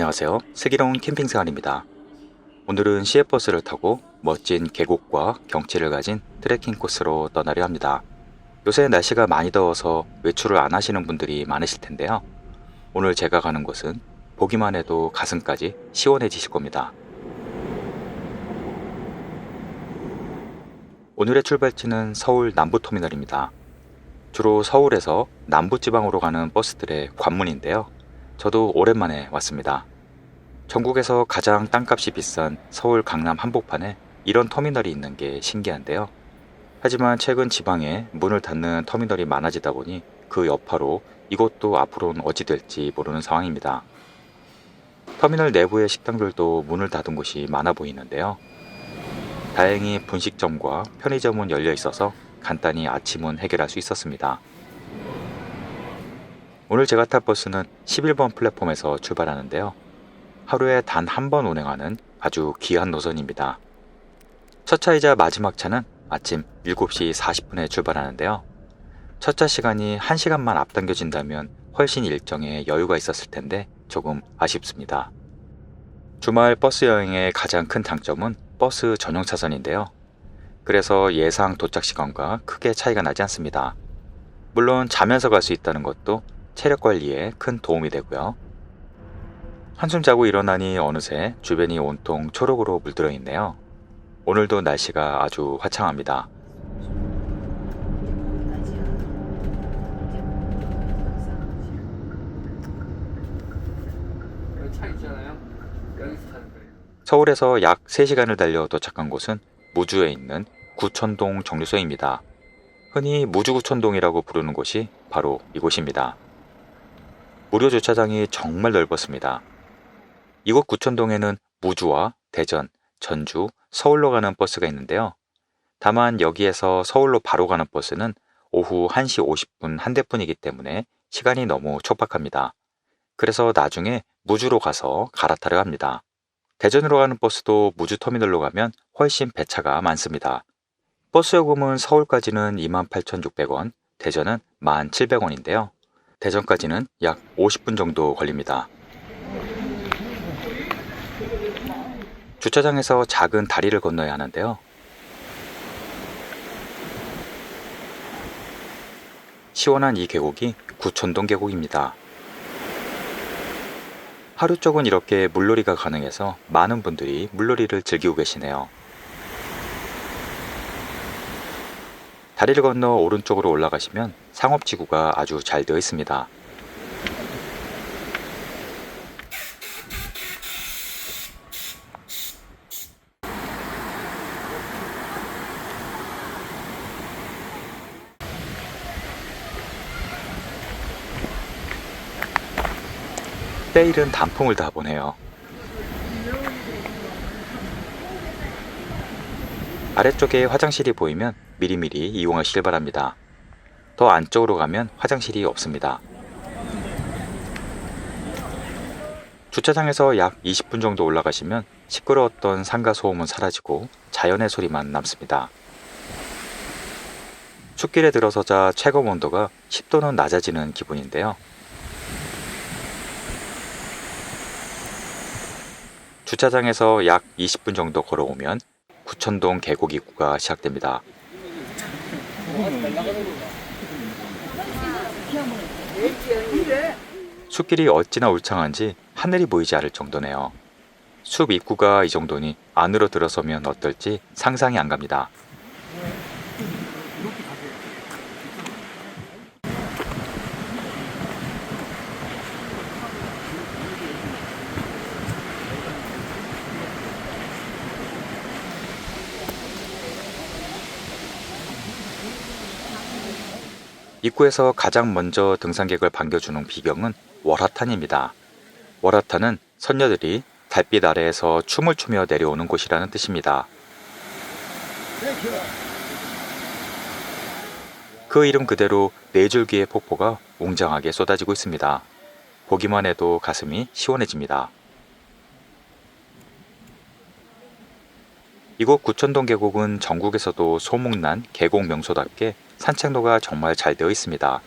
안녕하세요. 슬기로운 캠핑 생활입니다. 오늘은 시외버스를 타고 멋진 계곡과 경치를 가진 트레킹 코스로 떠나려 합니다. 요새 날씨가 많이 더워서 외출을 안 하시는 분들이 많으실 텐데요. 오늘 제가 가는 곳은 보기만 해도 가슴까지 시원해지실 겁니다. 오늘의 출발지는 서울 남부터미널입니다. 주로 서울에서 남부지방으로 가는 버스들의 관문인데요. 저도 오랜만에 왔습니다. 전국에서 가장 땅값이 비싼 서울 강남 한복판에 이런 터미널이 있는 게 신기한데요. 하지만 최근 지방에 문을 닫는 터미널이 많아지다 보니 그 여파로 이곳도 앞으로는 어찌 될지 모르는 상황입니다. 터미널 내부의 식당들도 문을 닫은 곳이 많아 보이는데요. 다행히 분식점과 편의점은 열려 있어서 간단히 아침은 해결할 수 있었습니다. 오늘 제가 탈 버스는 11번 플랫폼에서 출발하는데요. 하루에 단 한 번 운행하는 아주 귀한 노선입니다. 첫 차이자 마지막 차는 아침 7시 40분에 출발하는데요. 첫 차 시간이 1시간만 앞당겨진다면 훨씬 일정에 여유가 있었을 텐데 조금 아쉽습니다. 주말 버스 여행의 가장 큰 장점은 버스 전용 차선인데요. 그래서 예상 도착 시간과 크게 차이가 나지 않습니다. 물론 자면서 갈 수 있다는 것도 체력 관리에 큰 도움이 되고요. 한숨 자고 일어나니 어느새 주변이 온통 초록으로 물들어 있네요. 오늘도 날씨가 아주 화창합니다. 서울에서 약 3시간을 달려 도착한 곳은 무주에 있는 구천동 정류소입니다. 흔히 무주구천동이라고 부르는 곳이 바로 이곳입니다. 무료 주차장이 정말 넓었습니다. 이곳 구천동에는 무주와 대전, 전주, 서울로 가는 버스가 있는데요. 다만 여기에서 서울로 바로 가는 버스는 오후 1시 50분 한 대뿐이기 때문에 시간이 너무 촉박합니다. 그래서 나중에 무주로 가서 갈아타려 합니다. 대전으로 가는 버스도 무주 터미널로 가면 훨씬 배차가 많습니다. 버스 요금은 서울까지는 28,600원, 대전은 1,700원인데요. 대전까지는 약 50분 정도 걸립니다. 주차장에서 작은 다리를 건너야 하는데요. 시원한 이 계곡이 구천동 계곡입니다. 하루 쪽은 이렇게 물놀이가 가능해서 많은 분들이 물놀이를 즐기고 계시네요. 다리를 건너 오른쪽으로 올라가시면 상업지구가 아주 잘 되어 있습니다. 때일은 단풍을 다 보네요. 아래쪽에 화장실이 보이면 미리미리 이용하시길 바랍니다. 더 안쪽으로 가면 화장실이 없습니다. 주차장에서 약 20분 정도 올라가시면 시끄러웠던 상가 소음은 사라지고 자연의 소리만 남습니다. 숲길에 들어서자 최고 온도가 10도는 낮아지는 기분인데요. 주차장에서 약 20분 정도 걸어오면 구천동 계곡 입구가 시작됩니다. 숲길이 어찌나 울창한지 하늘이 보이지 않을 정도네요. 숲 입구가 이 정도니 안으로 들어서면 어떨지 상상이 안 갑니다. 입구에서 가장 먼저 등산객을 반겨주는 비경은 월화탄입니다. 월화탄은 선녀들이 달빛 아래에서 춤을 추며 내려오는 곳이라는 뜻입니다. 그 이름 그대로 네 줄기의 폭포가 웅장하게 쏟아지고 있습니다. 보기만 해도 가슴이 시원해집니다. 이곳 구천동 계곡은 전국에서도 소문난 계곡 명소답게 산책로가 정말 잘 되어 있습니다.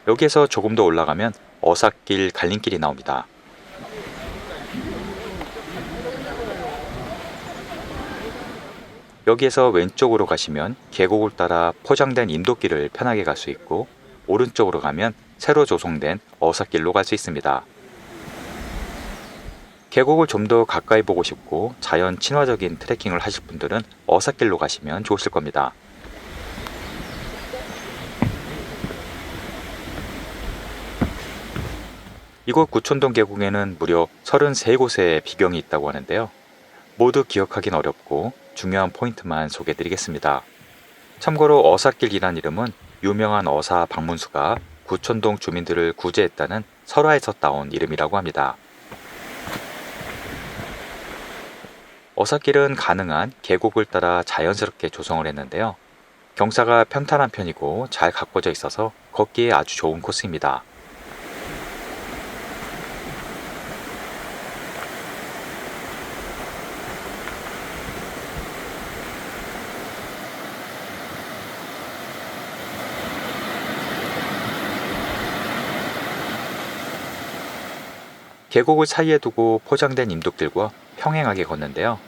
여기에서 조금 더 올라가면 어삿길 갈림길이 나옵니다. 여기에서 왼쪽으로 가시면 계곡을 따라 포장된 인도길을 편하게 갈 수 있고, 오른쪽으로 가면 새로 조성된 어삿길로 갈 수 있습니다. 계곡을 좀 더 가까이 보고 싶고 자연 친화적인 트레킹을 하실 분들은 어삿길로 가시면 좋으실 겁니다. 이곳 구촌동 계곡에는 무려 33곳의 비경이 있다고 하는데요. 모두 기억하긴 어렵고 중요한 포인트만 소개해드리겠습니다. 참고로 어삿길이란 이름은 유명한 어사 박문수가 구촌동 주민들을 구제했다는 설화에서 따온 이름이라고 합니다. 어삿길은 가능한 계곡을 따라 자연스럽게 조성을 했는데요. 경사가 평탄한 편이고 잘 가꿔져 있어서 걷기에 아주 좋은 코스입니다. 계곡을 사이에 두고 포장된 임도길과 평행하게 걷는데요.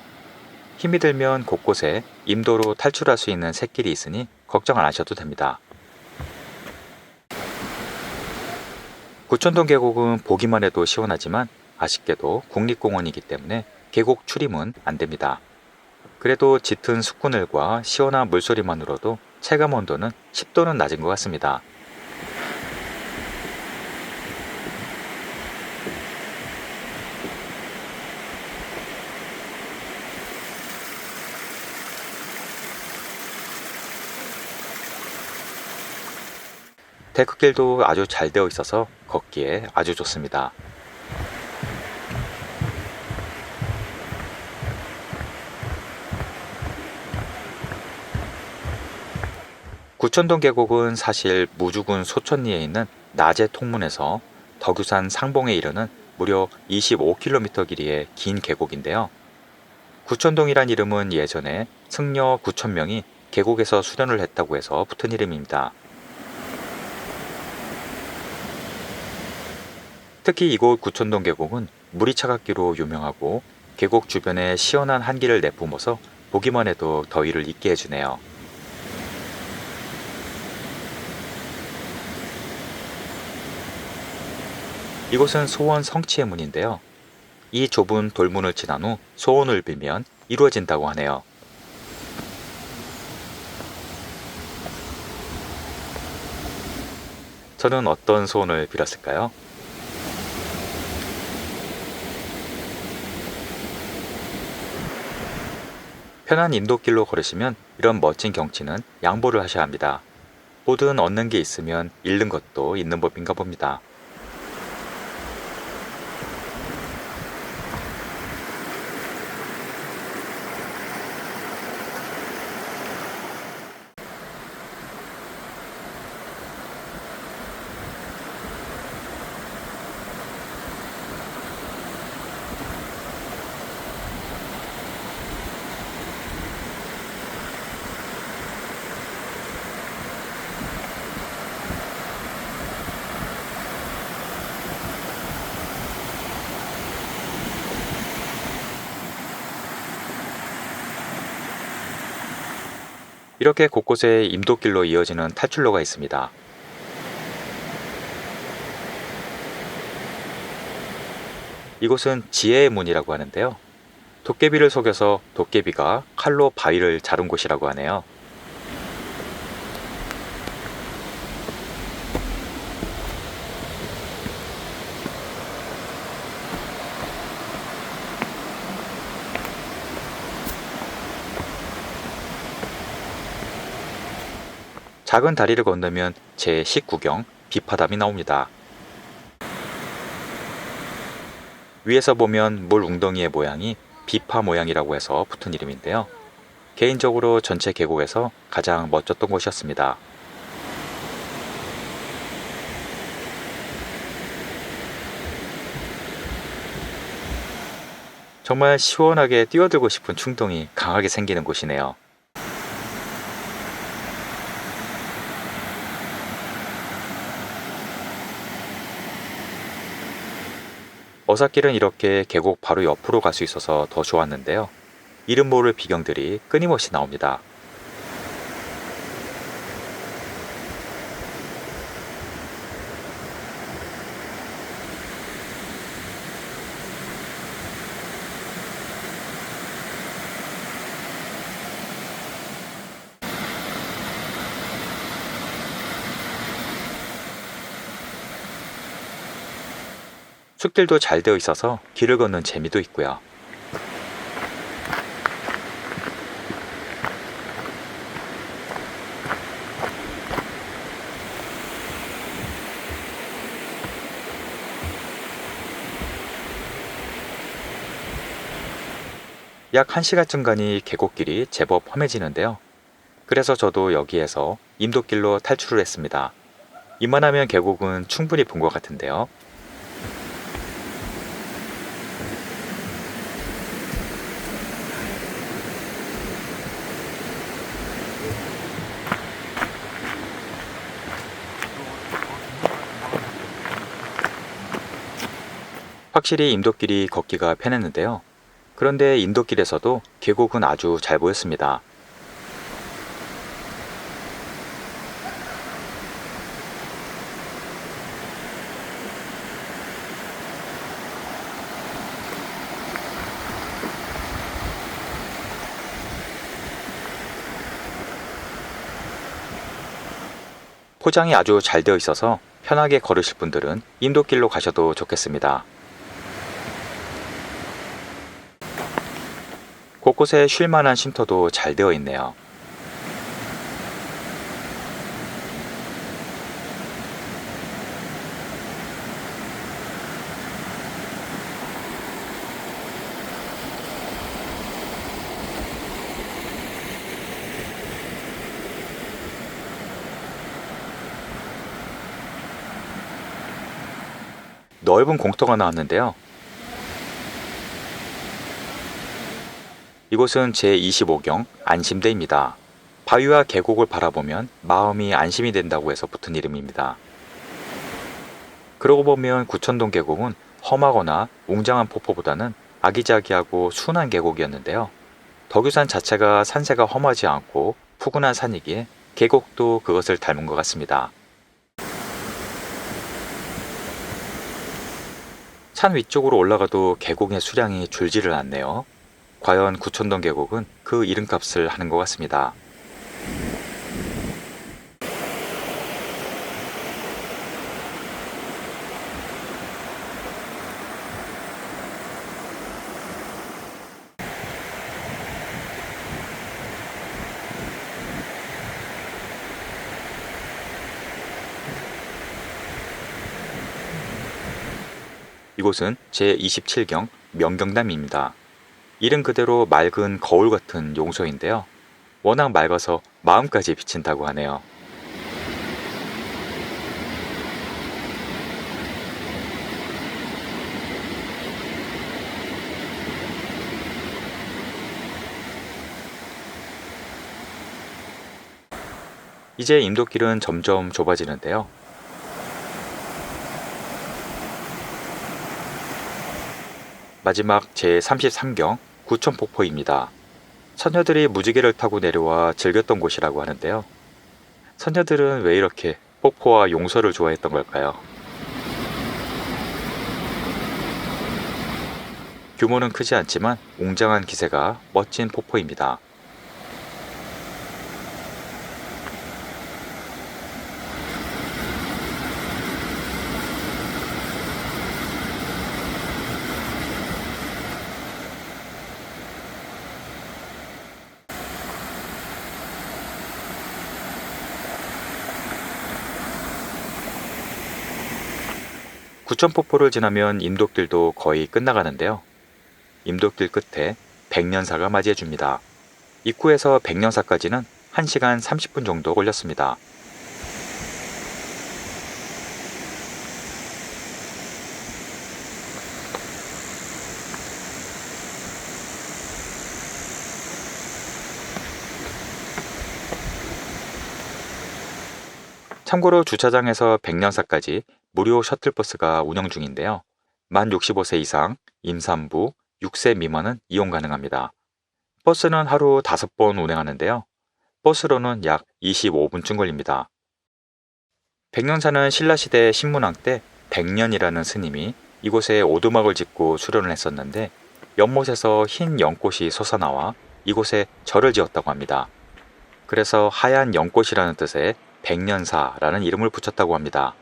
힘이 들면 곳곳에 임도로 탈출할 수 있는 샛길이 있으니 걱정 안 하셔도 됩니다. 구촌동 계곡은 보기만 해도 시원하지만 아쉽게도 국립공원이기 때문에 계곡 출입은 안 됩니다. 그래도 짙은 숲그늘과 시원한 물소리만으로도 체감 온도는 10도는 낮은 것 같습니다. 데크길도 아주 잘 되어 있어서 걷기에 아주 좋습니다. 구촌동 계곡은 사실 무주군 소천리에 있는 낮의 통문에서 덕유산 상봉에 이르는 무려 25km 길이의 긴 계곡인데요. 구촌동이란 이름은 예전에 승려 9,000명이 계곡에서 수련을 했다고 해서 붙은 이름입니다. 특히 이곳 구촌동 계곡은 물이 차갑기로 유명하고 계곡 주변에 시원한 한기를 내뿜어서 보기만 해도 더위를 잊게 해주네요. 이곳은 소원 성취의 문인데요. 이 좁은 돌문을 지난 후 소원을 빌면 이루어진다고 하네요. 저는 어떤 소원을 빌었을까요? 편한 인도길로 걸으시면 이런 멋진 경치는 양보를 하셔야 합니다. 뭐든 얻는 게 있으면 잃는 것도 있는 법인가 봅니다. 이렇게 곳곳에 임도길로 이어지는 탈출로가 있습니다. 이곳은 지혜의 문이라고 하는데요. 도깨비를 속여서 도깨비가 칼로 바위를 자른 곳이라고 하네요. 작은 다리를 건너면 제19경 비파담이 나옵니다. 위에서 보면 물 웅덩이의 모양이 비파 모양이라고 해서 붙은 이름인데요. 개인적으로 전체 계곡에서 가장 멋졌던 곳이었습니다. 정말 시원하게 뛰어들고 싶은 충동이 강하게 생기는 곳이네요. 어사길은 이렇게 계곡 바로 옆으로 갈 수 있어서 더 좋았는데요. 이름 모를 비경들이 끊임없이 나옵니다. 숲길도 잘 되어 있어서 길을 걷는 재미도 있고요. 약 1시간쯤 가니 계곡길이 제법 험해지는데요. 그래서 저도 여기에서 임도길로 탈출을 했습니다. 이만하면 계곡은 충분히 본 것 같은데요. 확실히 임도길이 걷기가 편했는데요. 그런데 임도길에서도 계곡은 아주 잘 보였습니다. 포장이 아주 잘 되어 있어서 편하게 걸으실 분들은 임도길로 가셔도 좋겠습니다. 곳곳에 쉴만한 쉼터도 잘 되어 있네요. 넓은 공터가 나왔는데요. 이곳은 제25경 안심대입니다. 바위와 계곡을 바라보면 마음이 안심이 된다고 해서 붙은 이름입니다. 그러고 보면 구천동 계곡은 험하거나 웅장한 폭포보다는 아기자기하고 순한 계곡이었는데요. 덕유산 자체가 산세가 험하지 않고 푸근한 산이기에 계곡도 그것을 닮은 것 같습니다. 산 위쪽으로 올라가도 계곡의 수량이 줄지를 않네요. 과연 구천동 계곡은 그 이름값을 하는 것 같습니다. 이곳은 제27경 명경담입니다. 이름 그대로 맑은 거울 같은 용소인데요. 워낙 맑아서 마음까지 비친다고 하네요. 이제 임도길은 점점 좁아지는데요. 마지막 제33경 구천폭포입니다. 선녀들이 무지개를 타고 내려와 즐겼던 곳이라고 하는데요. 선녀들은 왜 이렇게 폭포와 용서를 좋아했던 걸까요? 규모는 크지 않지만 웅장한 기세가 멋진 폭포입니다. 구천폭포를 지나면 임도길도 거의 끝나가는데요. 임도길 끝에 백년사가 맞이해줍니다. 입구에서 백년사까지는 1시간 30분 정도 걸렸습니다. 참고로 주차장에서 백년사까지 무료 셔틀버스가 운영 중인데요. 만 65세 이상, 임산부, 6세 미만은 이용 가능합니다. 버스는 하루 5번 운행하는데요. 버스로는 약 25분쯤 걸립니다. 백년사는 신라시대 신문왕 때 백년이라는 스님이 이곳에 오두막을 짓고 수련을 했었는데 연못에서 흰 연꽃이 솟아나와 이곳에 절을 지었다고 합니다. 그래서 하얀 연꽃이라는 뜻의 백년사라는 이름을 붙였다고 합니다.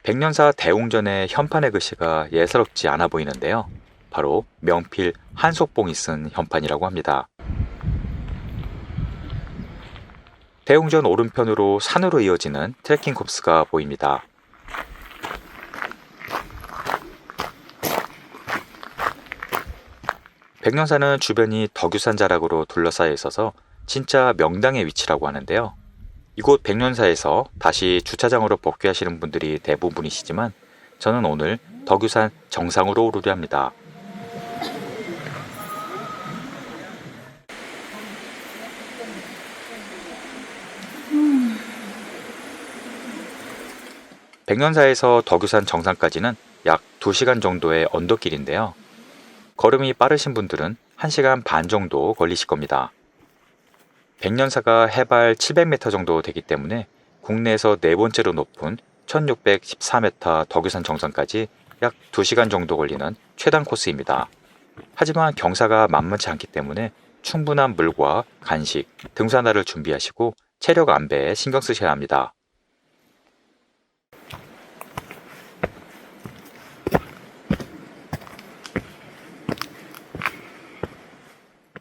백년사 대웅전의 현판의 글씨가 예사롭지 않아 보이는데요. 바로 명필 한속봉이 쓴 현판이라고 합니다. 대웅전 오른편으로 산으로 이어지는 트레킹 코스가 보입니다. 백년사는 주변이 덕유산 자락으로 둘러싸여 있어서 진짜 명당의 위치라고 하는데요. 이곳 백년사에서 다시 주차장으로 복귀하시는 분들이 대부분이시지만 저는 오늘 덕유산 정상으로 오르려 합니다. 백년사에서 덕유산 정상까지는 약 2시간 정도의 언덕길인데요. 걸음이 빠르신 분들은 1시간 반 정도 걸리실 겁니다. 백년사가 해발 700m 정도 되기 때문에 국내에서 네 번째로 높은 1614m 덕유산 정상까지 약 2시간 정도 걸리는 최단 코스입니다. 하지만 경사가 만만치 않기 때문에 충분한 물과 간식, 등산화를 준비하시고 체력 안배에 신경 쓰셔야 합니다.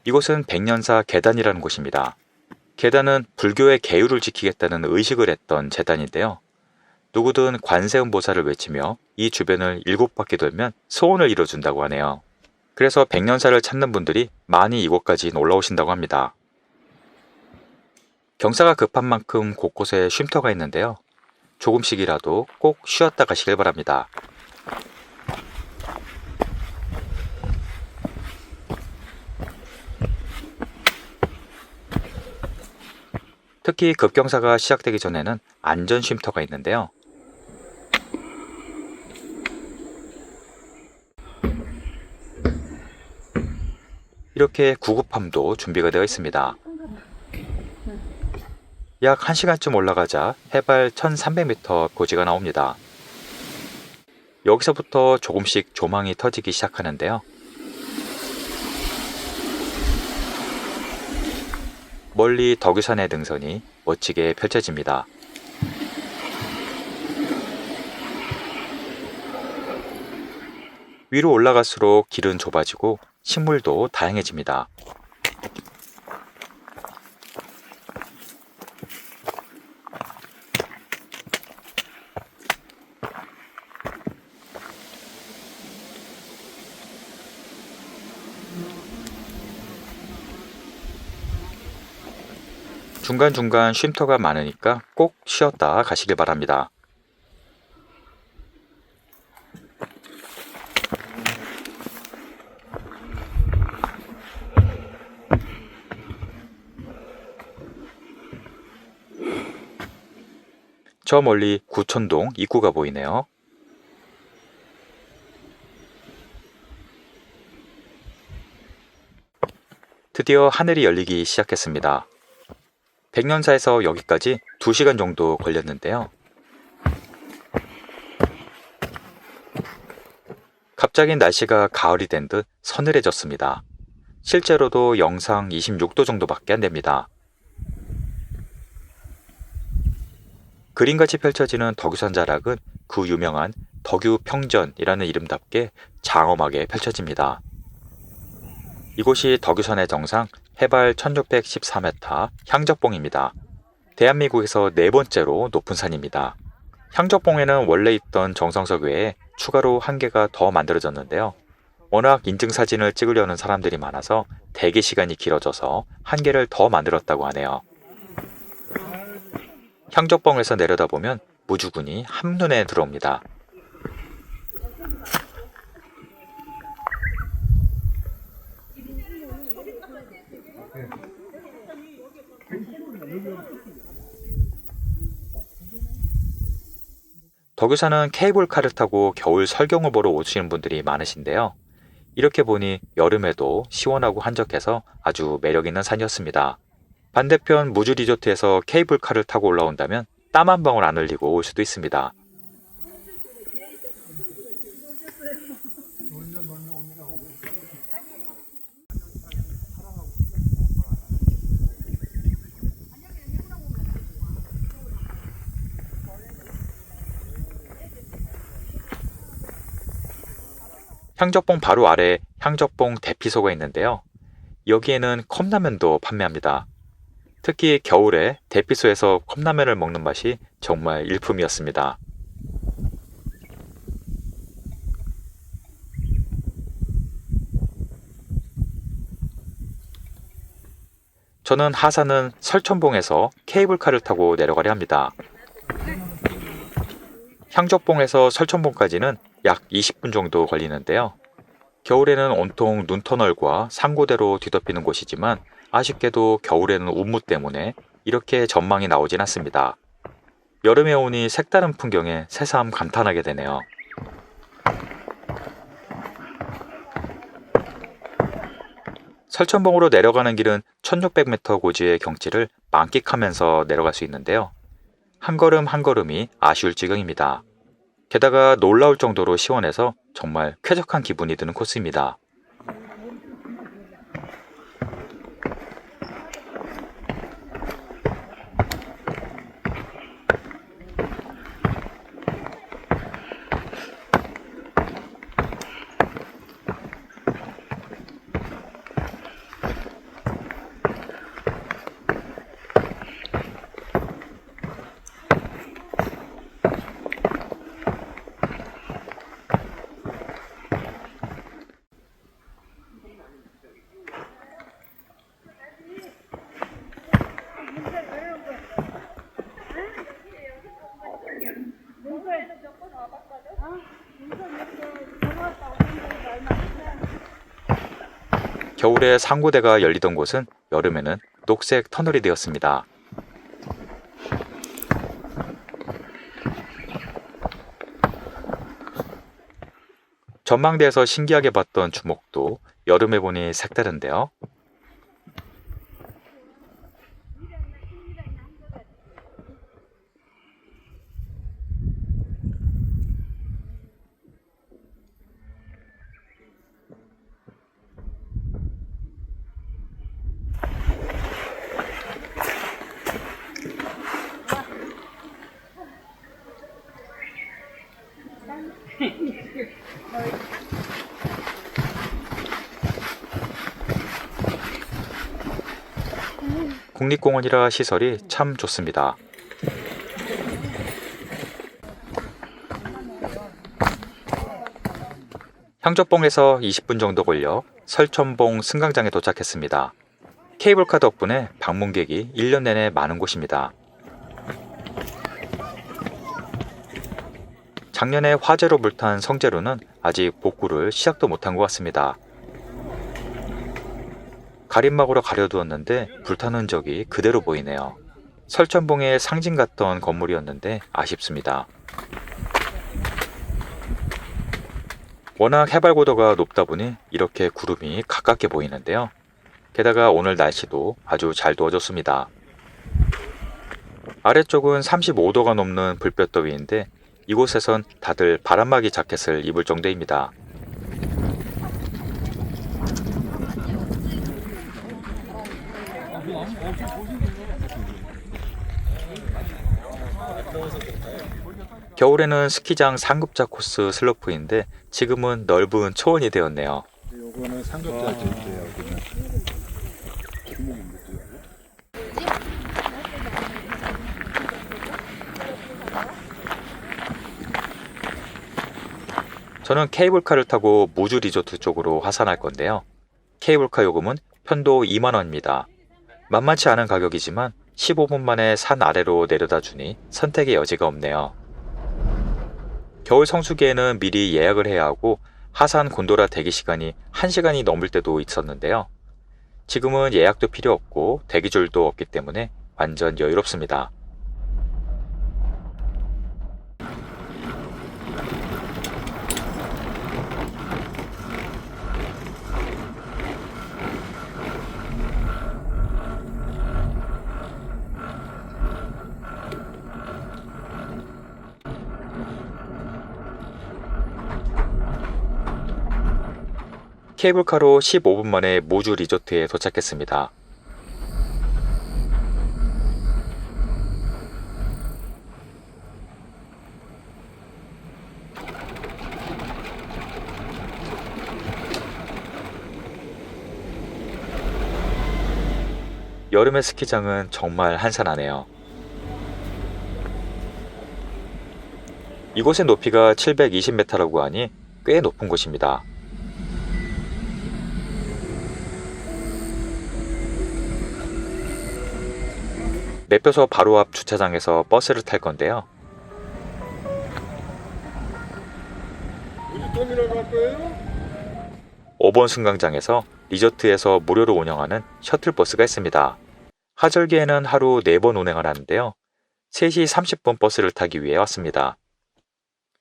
이곳은 백년사 계단이라는 곳입니다. 계단은 불교의 계율을 지키겠다는 의식을 했던 제단인데요. 누구든 관세음보살을 외치며 이 주변을 7바퀴 돌면 소원을 이뤄준다고 하네요. 그래서 백년사를 찾는 분들이 많이 이곳까지 올라오신다고 합니다. 경사가 급한 만큼 곳곳에 쉼터가 있는데요. 조금씩이라도 꼭 쉬었다 가시길 바랍니다. 특히 급경사가 시작되기 전에는 안전 쉼터가 있는데요. 이렇게 구급함도 준비가 되어 있습니다. 약 1시간쯤 올라가자 해발 1300m 고지가 나옵니다. 여기서부터 조금씩 조망이 터지기 시작하는데요. 멀리 덕유산의 등선이 멋지게 펼쳐집니다. 위로 올라갈수록 길은 좁아지고 식물도 다양해집니다. 중간중간 쉼터가 많으니까 꼭 쉬었다 가시길 바랍니다. 저 멀리 구천동 입구가 보이네요. 드디어 하늘이 열리기 시작했습니다. 백년사에서 여기까지 2시간 정도 걸렸는데요. 갑자기 날씨가 가을이 된 듯 서늘해졌습니다. 실제로도 영상 26도 정도밖에 안 됩니다. 그림같이 펼쳐지는 덕유산 자락은 그 유명한 덕유평전이라는 이름답게 장엄하게 펼쳐집니다. 이곳이 덕유산의 정상 해발 1614m 향적봉입니다. 대한민국에서 네 번째로 높은 산입니다. 향적봉에는 원래 있던 정성석 외에 추가로 한 개가 더 만들어졌는데요. 워낙 인증사진을 찍으려는 사람들이 많아서 대기 시간이 길어져서 한 개를 더 만들었다고 하네요. 향적봉에서 내려다보면 무주군이 한눈에 들어옵니다. 덕유산은 케이블카를 타고 겨울 설경을 보러 오시는 분들이 많으신데요. 이렇게 보니 여름에도 시원하고 한적해서 아주 매력있는 산이었습니다. 반대편 무주 리조트에서 케이블카를 타고 올라온다면 땀 한 방울 안 흘리고 올 수도 있습니다. 향적봉 바로 아래 향적봉 대피소가 있는데요. 여기에는 컵라면도 판매합니다. 특히 겨울에 대피소에서 컵라면을 먹는 맛이 정말 일품이었습니다. 저는 하산은 설천봉에서 케이블카를 타고 내려가려 합니다. 향적봉에서 설천봉까지는 약 20분 정도 걸리는데요. 겨울에는 온통 눈터널과 상고대로 뒤덮이는 곳이지만 아쉽게도 겨울에는 운무 때문에 이렇게 전망이 나오진 않습니다. 여름에 오니 색다른 풍경에 새삼 감탄하게 되네요. 설천봉으로 내려가는 길은 1600m 고지의 경치를 만끽하면서 내려갈 수 있는데요. 한 걸음 한 걸음이 아쉬울 지경입니다. 게다가 놀라울 정도로 시원해서 정말 쾌적한 기분이 드는 코스입니다. 겨울에 상고대가 열리던 곳은 여름에는 녹색 터널이 되었습니다. 전망대에서 신기하게 봤던 주목도 여름에 보니 색다른데요. 국립공원이라 시설이 참 좋습니다. 향적봉에서 20분 정도 걸려 설천봉 승강장에 도착했습니다. 케이블카 덕분에 방문객이 1년 내내 많은 곳입니다. 작년에 화재로 불탄 성제로는 아직 복구를 시작도 못한 것 같습니다. 가림막으로 가려두었는데 불탄 흔적이 그대로 보이네요. 설천봉의 상징 같던 건물이었는데 아쉽습니다. 워낙 해발 고도가 높다 보니 이렇게 구름이 가깝게 보이는데요. 게다가 오늘 날씨도 아주 잘 도와줬습니다. 아래쪽은 35도가 넘는 불볕더위인데 이곳에선 다들 바람막이 자켓을 입을 정도입니다. 겨울에는 스키장 상급자 코스 슬로프인데 지금은 넓은 초원이 되었네요. 요거는 상급자 제주도예요. 여기는. 저는 케이블카를 타고 무주 리조트 쪽으로 하산할 건데요. 케이블카 요금은 편도 2만원입니다. 만만치 않은 가격이지만 15분 만에 산 아래로 내려다 주니 선택의 여지가 없네요. 겨울 성수기에는 미리 예약을 해야 하고 하산 곤도라 대기 시간이 1시간이 넘을 때도 있었는데요. 지금은 예약도 필요 없고 대기줄도 없기 때문에 완전 여유롭습니다. 케이블카로 15분 만에 무주 리조트에 도착했습니다. 여름의 스키장은 정말 한산하네요. 이곳의 높이가 720m라고 하니 꽤 높은 곳입니다. 매표소 바로 앞 주차장에서 버스를 탈 건데요. 우리 터미널 갈 거예요? 5번 승강장에서 리조트에서 무료로 운영하는 셔틀버스가 있습니다. 하절기에는 하루 4번 운행을 하는데요. 3시 30분 버스를 타기 위해 왔습니다.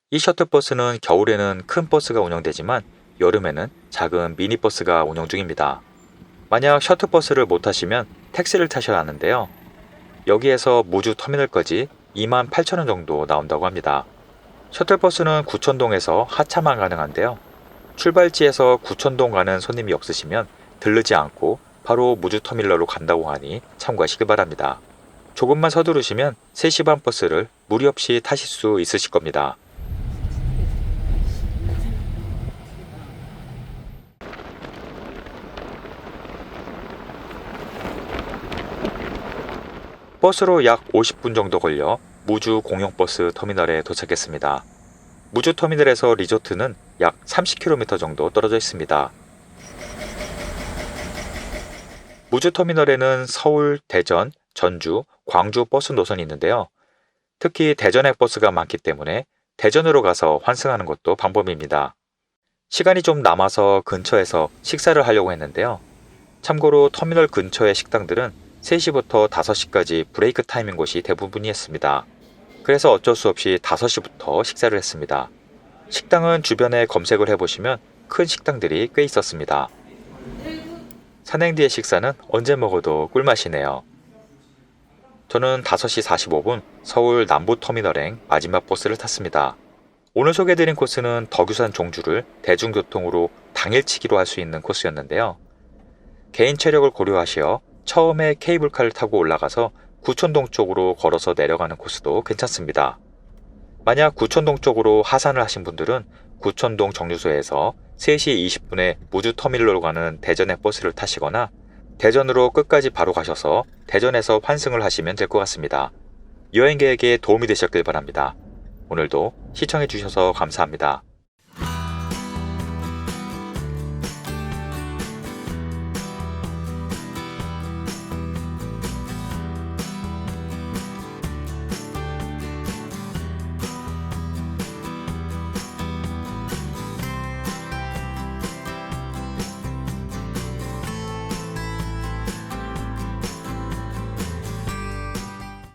이 셔틀버스는 겨울에는 큰 버스가 운영되지만 여름에는 작은 미니버스가 운영 중입니다. 만약 셔틀버스를 못 타시면 택시를 타셔야 하는데요. 여기에서 무주 터미널까지 28,000원 정도 나온다고 합니다. 셔틀버스는 구천동에서 하차만 가능한데요. 출발지에서 구천동 가는 손님이 없으시면 들르지 않고 바로 무주 터미널로 간다고 하니 참고하시기 바랍니다. 조금만 서두르시면 3시 반 버스를 무리 없이 타실 수 있으실 겁니다. 버스로 약 50분 정도 걸려 무주 공영버스 터미널에 도착했습니다. 무주 터미널에서 리조트는 약 30km 정도 떨어져 있습니다. 무주 터미널에는 서울, 대전, 전주, 광주 버스 노선이 있는데요. 특히 대전행 버스가 많기 때문에 대전으로 가서 환승하는 것도 방법입니다. 시간이 좀 남아서 근처에서 식사를 하려고 했는데요. 참고로 터미널 근처의 식당들은 3시부터 5시까지 브레이크 타임인 곳이 대부분이었습니다. 그래서 어쩔 수 없이 5시부터 식사를 했습니다. 식당은 주변에 검색을 해보시면 큰 식당들이 꽤 있었습니다. 산행 뒤의 식사는 언제 먹어도 꿀맛이네요. 저는 5시 45분 서울 남부터미널행 마지막 버스를 탔습니다. 오늘 소개해드린 코스는 덕유산 종주를 대중교통으로 당일치기로 할 수 있는 코스였는데요. 개인 체력을 고려하시어 처음에 케이블카를 타고 올라가서 구천동 쪽으로 걸어서 내려가는 코스도 괜찮습니다. 만약 구천동 쪽으로 하산을 하신 분들은 구천동 정류소에서 3시 20분에 무주 터미널로 가는 대전행 버스를 타시거나 대전으로 끝까지 바로 가셔서 대전에서 환승을 하시면 될 것 같습니다. 여행 계획에 도움이 되셨길 바랍니다. 오늘도 시청해주셔서 감사합니다.